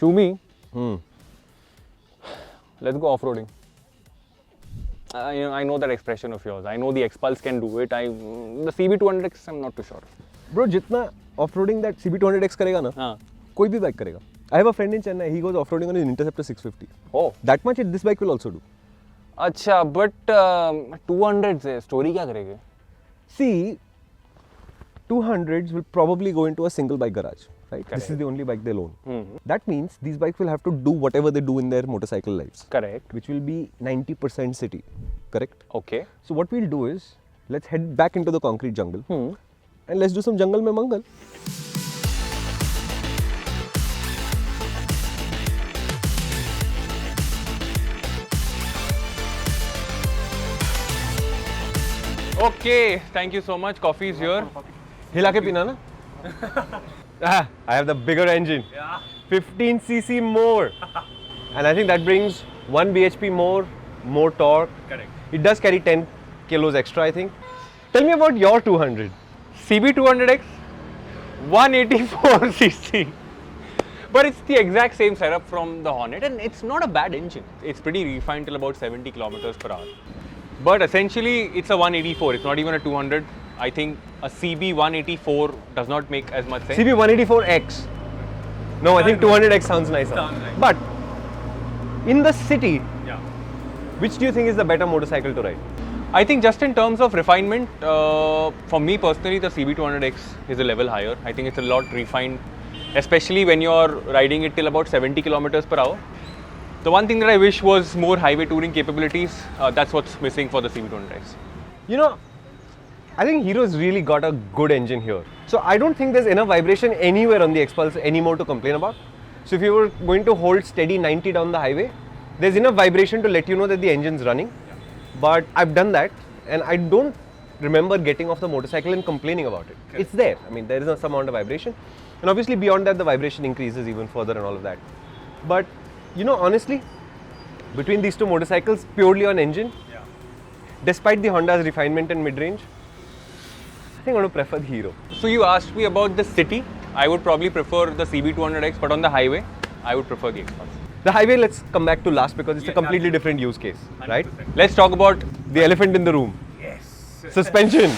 Shumi, let's go off-roading. I know that expression of yours. I know the Xpulse can do it. The CB200X, I'm not too sure. Bro, jitna off-roading that CB200X karega na, koi bhi bike karega. I have a friend in Chennai, he goes off-roading on his Interceptor 650. Oh. That much this bike will also do. Acha, but 200 se story kya karege? See, 200s will probably go into a single bike garage, right? Correct. This is the only bike they'll own. That means these bikes will have to do whatever they do in their motorcycle lives. Correct. Which will be 90% city, correct? Okay. So what we'll do is, let's head back into the concrete jungle and let's do some jungle mein mangal. Okay, thank you so much. Coffee is here. Hila ke pina na? I have the bigger engine. 15cc more. And I think that brings 1 bhp more torque. Correct. It does carry 10 kilos extra, I think. Tell me about your 200. CB200X, 184cc. But it's the exact same setup from the Hornet, and it's not a bad engine. It's pretty refined till about 70 kilometers per hour. But essentially, it's a 184. It's not even a 200. I think a CB184 does not make as much sense. CB184X. No, I think 200X sounds nicer. But in the city, which do you think is the better motorcycle to ride? I think just in terms of refinement, for me personally, the CB200X is a level higher. I think it's a lot refined, especially when you're riding it till about 70 kilometers per hour. The one thing that I wish was more highway touring capabilities. That's what's missing for the CB200X. You know, I think Hero's really got a good engine here. So I don't think there's enough vibration anywhere on the Xpulse anymore to complain about. So if you were going to hold steady 90 down the highway, there's enough vibration to let you know that the engine's running. But I've done that and I don't remember getting off the motorcycle and complaining about it. Correct. It's there. I mean, there is some amount of vibration. And obviously beyond that, the vibration increases even further and all of that. But you know, honestly, between these two motorcycles, purely on engine, despite the Honda's refinement and mid-range, I think I want to prefer the Hero. So you asked me about the city. I would probably prefer the CB200X, but on the highway, I would prefer the Xpulse. The highway, let's come back to last because it's a completely different use case, 100%. Right? Let's talk about the elephant in the room. Yes. Suspension.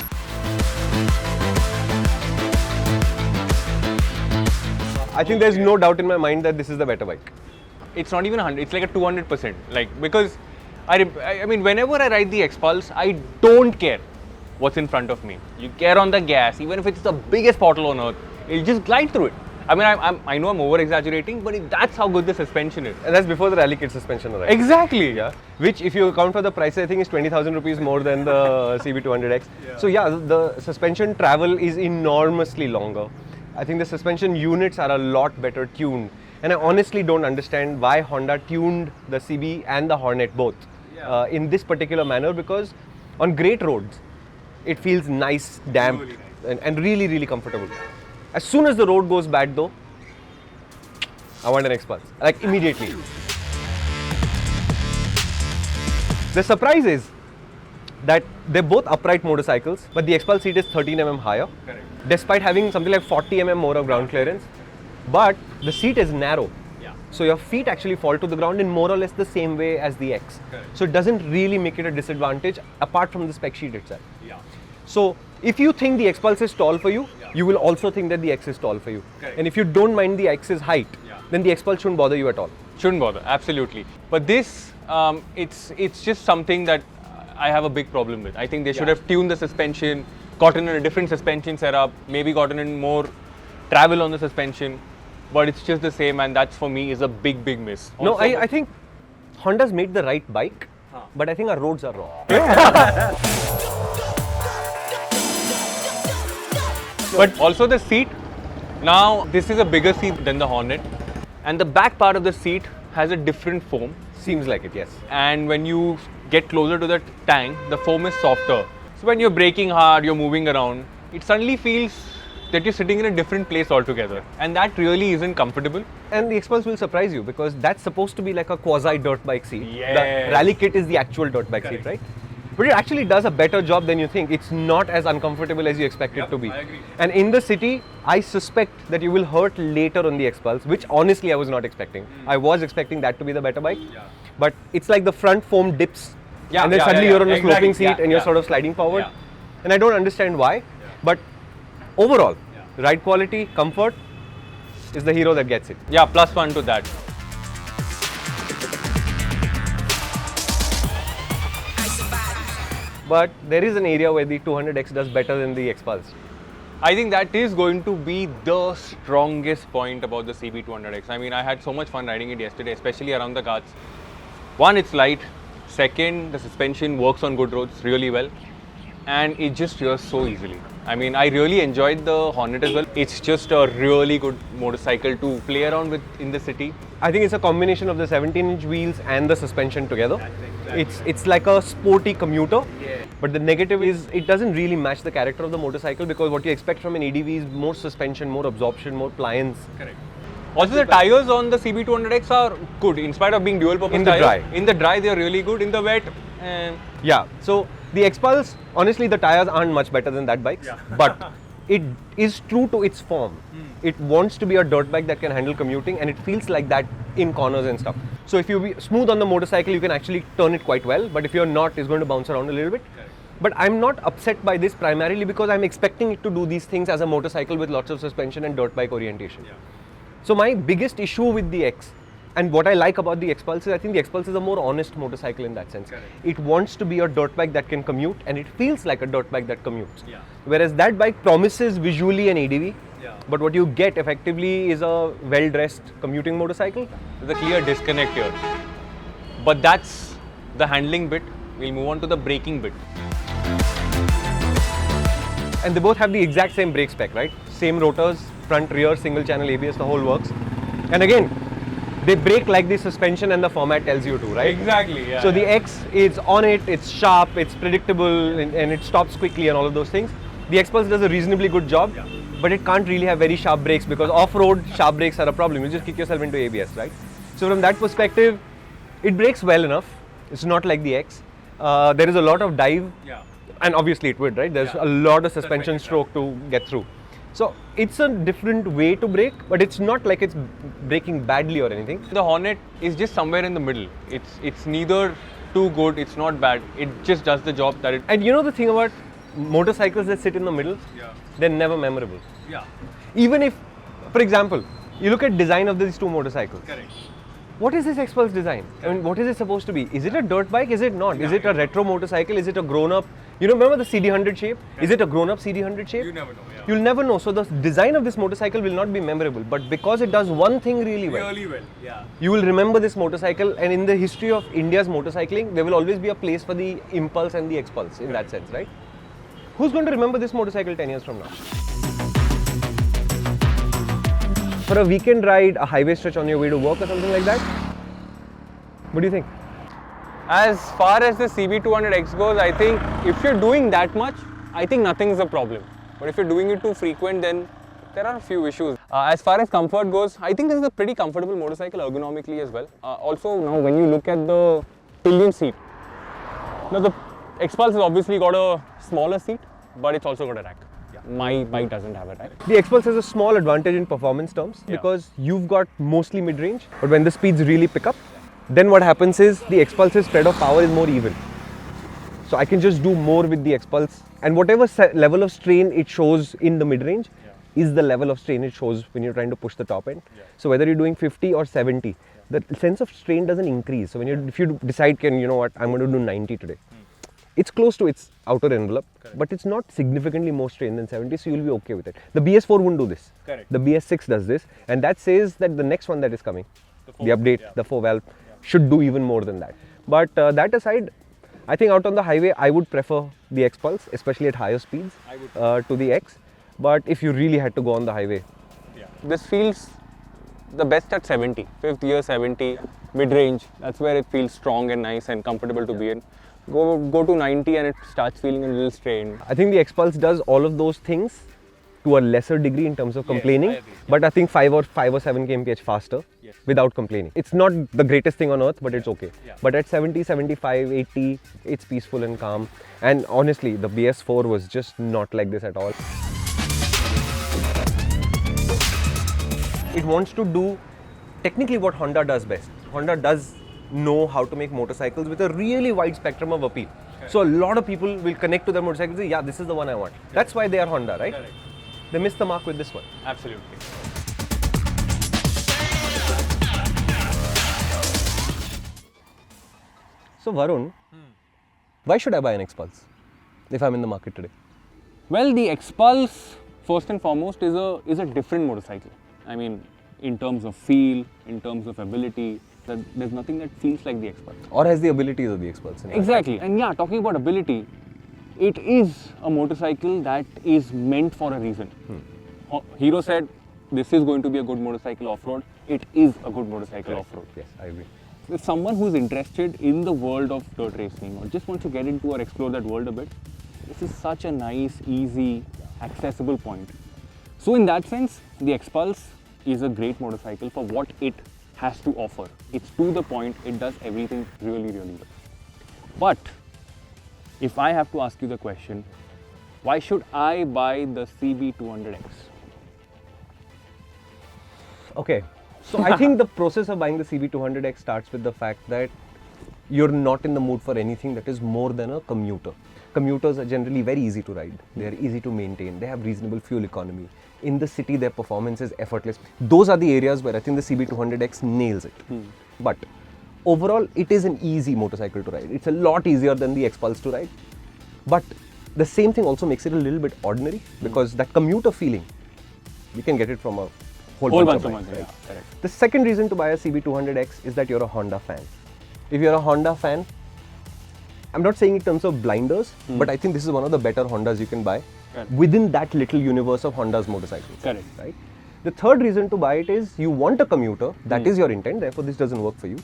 I think there's no doubt in my mind that this is the better bike. It's not even 100, it's like a 200%. Like, because I mean, whenever I ride the Xpulse, I don't care what's in front of me. You get on the gas, even if it's the biggest portal on earth, it'll just glide through it. I mean, I know I'm over-exaggerating, but that's how good the suspension is. And that's before the rally kit suspension arrived. Exactly. Yeah. Which, if you account for the price, I think is 20,000 rupees more than the CB200X. Yeah. So yeah, the suspension travel is enormously longer. I think the suspension units are a lot better tuned. And I honestly don't understand why Honda tuned the CB and the Hornet both in this particular manner, because on great roads, it feels nice, damp, really nice. And really, really comfortable. As soon as the road goes bad though, I want an Xpulse, like immediately. The surprise is that they're both upright motorcycles, but the Xpulse seat is 13 mm higher, correct, despite having something like 40 mm more of ground clearance. But the seat is narrow, so your feet actually fall to the ground in more or less the same way as the X. Correct. So it doesn't really make it a disadvantage apart from the spec sheet itself. So if you think the Xpulse is tall for you, you will also think that the X is tall for you. Correct. And if you don't mind the X's height, then the Xpulse shouldn't bother you at all. Shouldn't bother, absolutely. But this, it's just something that I have a big problem with. I think they should have tuned the suspension, gotten in a different suspension setup, maybe gotten in more travel on the suspension, but it's just the same, and that for me is a big, big miss. Also, no, I think Honda's made the right bike, but I think our roads are wrong. But also the seat, now this is a bigger seat than the Hornet, and the back part of the seat has a different foam. Seems like it, yes. And when you get closer to the tank, the foam is softer. So when you're braking hard, you're moving around, it suddenly feels that you're sitting in a different place altogether. And that really isn't comfortable. And the Xpulse will surprise you because that's supposed to be like a quasi dirt bike seat. Yes. The rally kit is the actual dirt bike seat, right? But it actually does a better job than you think. It's not as uncomfortable as you expect it to be. I agree. And in the city, I suspect that you will hurt later on the Xpulse, which honestly I was not expecting. I was expecting that to be the better bike. Yeah. But it's like the front foam dips. Yeah, And then yeah, suddenly yeah, you're on a exactly. sloping seat Yeah, and you're yeah. sort of sliding forward. Yeah. And I don't understand why. But overall, ride quality, comfort is the Hero that gets it. Yeah, +1 to that. But there is an area where the 200X does better than the Xpulse. I think that is going to be the strongest point about the CB200X. I mean, I had so much fun riding it yesterday, especially around the Ghats. One, it's light. Second, the suspension works on good roads really well. And it just steers so easily. I mean, I really enjoyed the Hornet as well. It's just a really good motorcycle to play around with in the city. I think it's a combination of the 17-inch wheels and the suspension together. It's like a sporty commuter. But the negative is it doesn't really match the character of the motorcycle, because what you expect from an EDV is more suspension, more absorption, more pliance. Correct. Also, the tires on the CB200X are good in spite of being dual purpose In the tires. dry. In the dry, they are really good. In the wet, Yeah, so the Xpulse, honestly, the tires aren't much better than that bike's, but it is true to its form. It wants to be a dirt bike that can handle commuting, and it feels like that in corners and stuff. So if you be smooth on the motorcycle, you can actually turn it quite well, but if you're not, it's going to bounce around a little bit. But I'm not upset by this primarily because I'm expecting it to do these things as a motorcycle with lots of suspension and dirt bike orientation. So my biggest issue with the X, and what I like about the Xpulse is I think the Xpulse is a more honest motorcycle in that sense. It wants to be a dirt bike that can commute, and it feels like a dirt bike that commutes. Whereas that bike promises visually an ADV, but what you get effectively is a well-dressed commuting motorcycle. there's a clear disconnect here. But that's the handling bit. We'll move on to the braking bit. And they both have the exact same brake spec, right? Same rotors, front, rear, single channel ABS, the whole works. And again, they brake like the suspension and the format tells you to, right? Exactly, yeah. So the X is on it, it's sharp, it's predictable, and it stops quickly and all of those things. The Xpulse does a reasonably good job, but it can't really have very sharp brakes because off-road sharp brakes are a problem. You just kick yourself into ABS, right? So from that perspective, it brakes well enough. It's not like the X. There is a lot of dive, and obviously it would, right? There's a lot of suspension stroke to get through. So it's a different way to brake, but it's not like it's braking badly or anything. The Hornet is just somewhere in the middle. It's neither too good, it's not bad. It just does the job that it... And you know the thing about motorcycles that sit in the middle? They're never memorable. Even if, for example, you look at design of these two motorcycles. What is this Xpulse design? I mean, what is it supposed to be? Is it a dirt bike? Is it not? Is it a retro motorcycle? Is it a grown-up? You know, remember the CD100 shape? Is it a grown-up CD100 shape? You never know, You'll never know. So the design of this motorcycle will not be memorable, but because it does one thing really well, you will remember this motorcycle. And in the history of India's motorcycling, there will always be a place for the Impulse and the Xpulse in that sense, right? Who's going to remember this motorcycle 10 years from now? For a weekend ride, a highway stretch on your way to work or something like that? What do you think? As far as the CB200X goes, I think if you're doing that much, I think nothing is a problem. But if you're doing it too frequent, then there are a few issues. As far as comfort goes, I think this is a pretty comfortable motorcycle ergonomically as well. Also, now when you look at the pillion seat, now the Xpulse has obviously got a smaller seat, but it's also got a rack. My bike doesn't have a rack. The Xpulse has a small advantage in performance terms because you've got mostly mid-range, but when the speeds really pick up, then what happens is the Xpulse's spread of power is more even. So I can just do more with the Xpulse, and whatever level of strain it shows in the mid-range is the level of strain it shows when you're trying to push the top end. So whether you're doing 50 or 70, the sense of strain doesn't increase. So if you decide, you know what, I'm going to do 90 today, it's close to its outer envelope, but it's not significantly more strain than 70, so you'll be okay with it. The BS4 wouldn't do this. The BS6 does this, and that says that the next one that is coming, the update, the 4-valve, should do even more than that. But that aside, I think out on the highway, I would prefer the Xpulse, especially at higher speeds, to the X. But if you really had to go on the highway, This feels the best at 70, fifth gear 70, mid-range. That's where it feels strong and nice and comfortable to be in. Go to 90 and it starts feeling a little strained. I think the Xpulse does all of those things to a lesser degree in terms of complaining, I agree. but I think 5 or 7 kmph faster Yes. without complaining. It's not the greatest thing on earth, but it's okay. Yeah. But at 70, 75, 80, it's peaceful and calm. And honestly, the BS4 was just not like this at all. It wants to do technically what Honda does best. Honda does know how to make motorcycles with a really wide spectrum of appeal. So a lot of people will connect to their motorcycles and say, yeah, this is the one I want. That's why they are Honda, right? Correct. They missed the mark with this one. Absolutely. So Varun, why should I buy an Xpulse if I'm in the market today? Well, the Xpulse, first and foremost, is a different motorcycle. I mean, in terms of feel, in terms of ability, there's nothing that feels like the Xpulse. Or has the abilities of the Xpulse? Exactly. And yeah, talking about ability, it is a motorcycle that is meant for a reason. Hero said, this is going to be a good motorcycle off-road. It is a good motorcycle off-road. Yes, I agree. If someone who's interested in the world of dirt racing or just wants to get into or explore that world a bit, this is such a nice, easy, accessible point. So in that sense, the Xpulse is a great motorcycle for what it has to offer. It's to the point, it does everything really, really well. But if I have to ask you the question, why should I buy the CB200X? Okay, so I think the process of buying the CB200X starts with the fact that you're not in the mood for anything that is more than a commuter. Commuters are generally very easy to ride, they are easy to maintain, they have reasonable fuel economy. In the city, their performance is effortless. Those are the areas where I think the CB200X nails it. But overall, it is an easy motorcycle to ride. It's a lot easier than the Xpulse to ride. But the same thing also makes it a little bit ordinary because that commuter feeling, you can get it from a whole bunch of bikes, right? Yeah, correct. The second reason to buy a CB200X is that you're a Honda fan. If you're a Honda fan, I'm not saying in terms of blinders, but I think this is one of the better Hondas you can buy within that little universe of Honda's motorcycles. Correct. Right? The third reason to buy it is you want a commuter, that is your intent, therefore this doesn't work for you.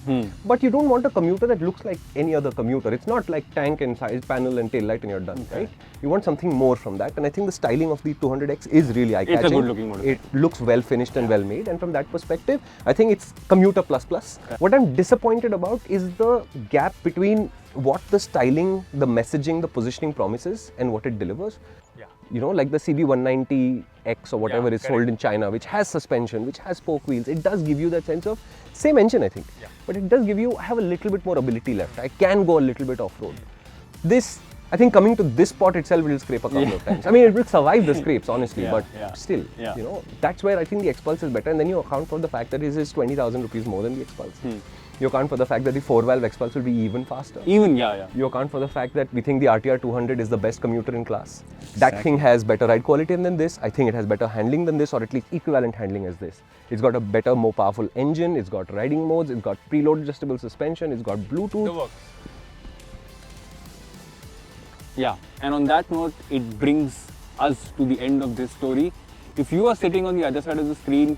But you don't want a commuter that looks like any other commuter. It's not like tank and side panel and tail light and you're done, right? You want something more from that, and I think the styling of the 200X is really eye-catching. It's a good looking motorcycle. It looks well finished and well made, and from that perspective, I think it's commuter plus plus. What I'm disappointed about is the gap between what the styling, the messaging, the positioning promises and what it delivers. Yeah. You know, like the CB190X or whatever is sold in China, which has suspension, which has spoke wheels. It does give you that sense of same engine, I think. Yeah. But it does give you, I have a little bit more ability left. I can go a little bit off-road. This, I think coming to this spot itself will scrape a couple of times. I mean, it will survive the scrapes, honestly, but still, you know, that's where I think the Xpulse is better. And then you account for the fact that it is 20,000 rupees more than the Xpulse. You account for the fact that the 4-valve Xpulse will be even faster. You account for the fact that we think the RTR 200 is the best commuter in class. That thing has better ride quality than this. I think it has better handling than this, or at least equivalent handling as this. It's got a better, more powerful engine. It's got riding modes. It's got preload adjustable suspension. It's got Bluetooth. The works. Yeah, and on that note, it brings us to the end of this story. If you are sitting on the other side of the screen,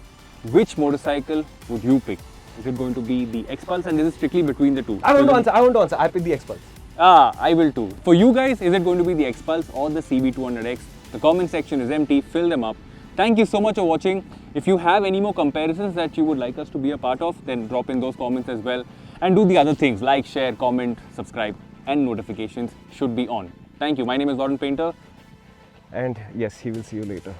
which motorcycle would you pick? Is it going to be the Xpulse? And this is strictly between the two. I want to answer. I pick the Xpulse. I will too. For you guys, is it going to be the Xpulse or the CB200X? The comment section is empty. Fill them up. Thank you so much for watching. If you have any more comparisons that you would like us to be a part of, then drop in those comments as well. And do the other things like share, comment, subscribe, and notifications should be on. Thank you. My name is Varun Painter. And yes, he will see you later.